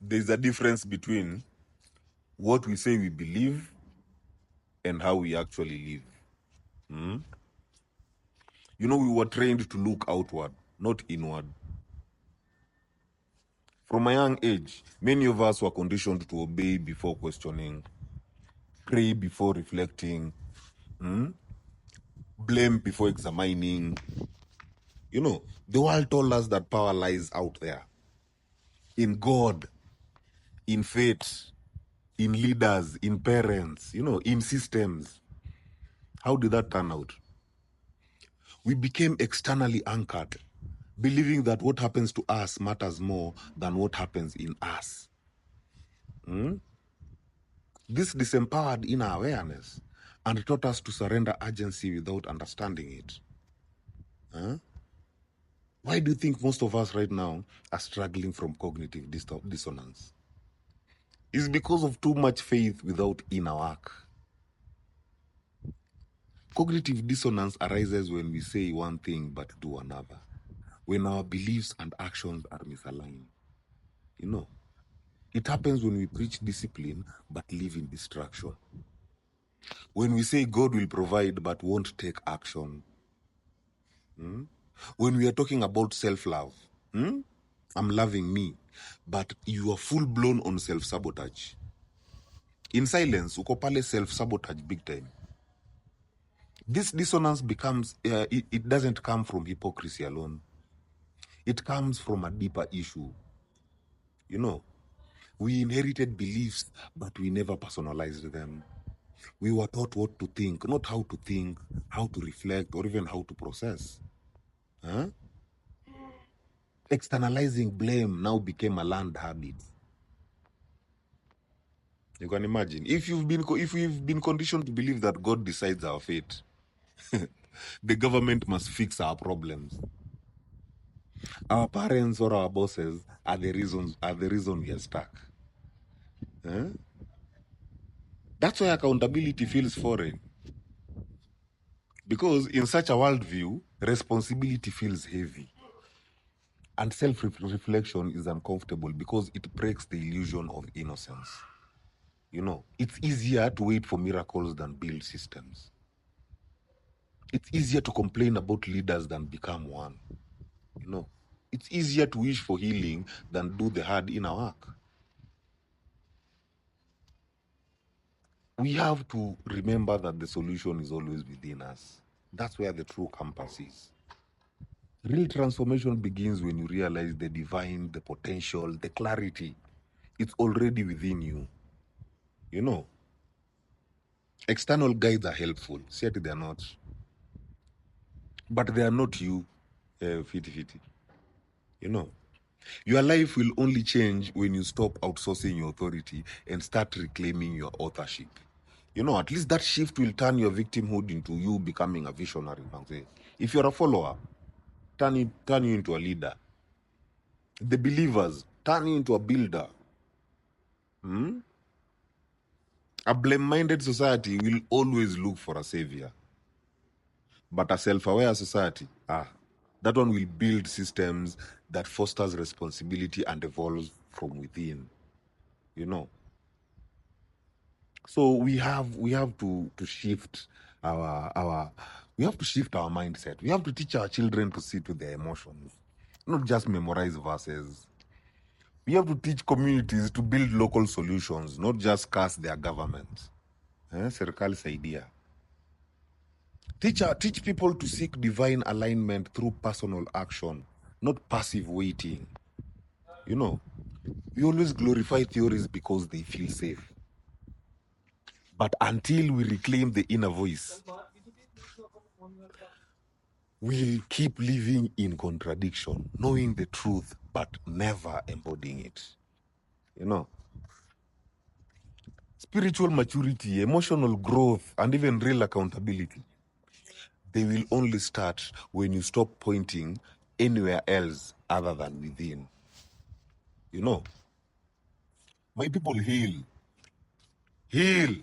There's a difference between what we say we believe and how we actually live. You know, we were trained to look outward, not inward. From a young age, many of us were conditioned to obey before questioning, pray before reflecting, blame before examining. You know, the world told us that power lies out there, in God, in fate, in leaders, in parents, you know, in systems. How did that turn out? We became externally anchored, believing that what happens to us matters more than what happens in us. This disempowered inner awareness and taught us to surrender agency without understanding it. Why do you think most of us right now are struggling from cognitive dissonance? It's because of too much faith without inner work. Cognitive dissonance arises when we say one thing but do another, when our beliefs and actions are misaligned. You know, it happens when we preach discipline but live in distraction. When we say God will provide but won't take action. When we are talking about self-love, I'm loving me, but you are full-blown on self-sabotage. In silence, uko pale self-sabotage big time. This dissonance becomes, it doesn't come from hypocrisy alone. It comes from a deeper issue. You know, we inherited beliefs, but we never personalized them. We were taught what to think, not how to think, how to reflect, or even how to process. Externalizing blame now became a learned habit. You can imagine if we've been conditioned to believe that God decides our fate, the government must fix our problems. Our parents or our bosses are the reason we are stuck. That's why accountability feels foreign. Because in such a worldview, responsibility feels heavy. And self-reflection is uncomfortable because it breaks the illusion of innocence. You know, it's easier to wait for miracles than build systems. It's easier to complain about leaders than become one. You know, it's easier to wish for healing than do the hard inner work. We have to remember that the solution is always within us. That's where the true compass is. Real transformation begins when you realize the divine, the potential, the clarity. It's already within you. You know, external guides are helpful. Certainly they are not. But they are not you, fiti. You know, your life will only change when you stop outsourcing your authority and start reclaiming your authorship. You know, at least that shift will turn your victimhood into you becoming a visionary. If you're a follower, turn you into a leader. The believers, turn you into a builder. A blame-minded society will always look for a savior. But a self-aware society, that one will build systems that fosters responsibility and evolves from within. You know. So we have to shift our we have to shift our mindset. We have to teach our children to sit with their emotions, not just memorize verses. We have to teach communities to build local solutions, not just curse their government. Serikali saidia. Teach people to seek divine alignment through personal action, not passive waiting. You know, we always glorify theories because they feel safe. But until we reclaim the inner voice, we'll keep living in contradiction, knowing the truth, but never embodying it. You know, spiritual maturity, emotional growth, and even real accountability, they will only start when you stop pointing anywhere else other than within. You know, my people, heal. Heal.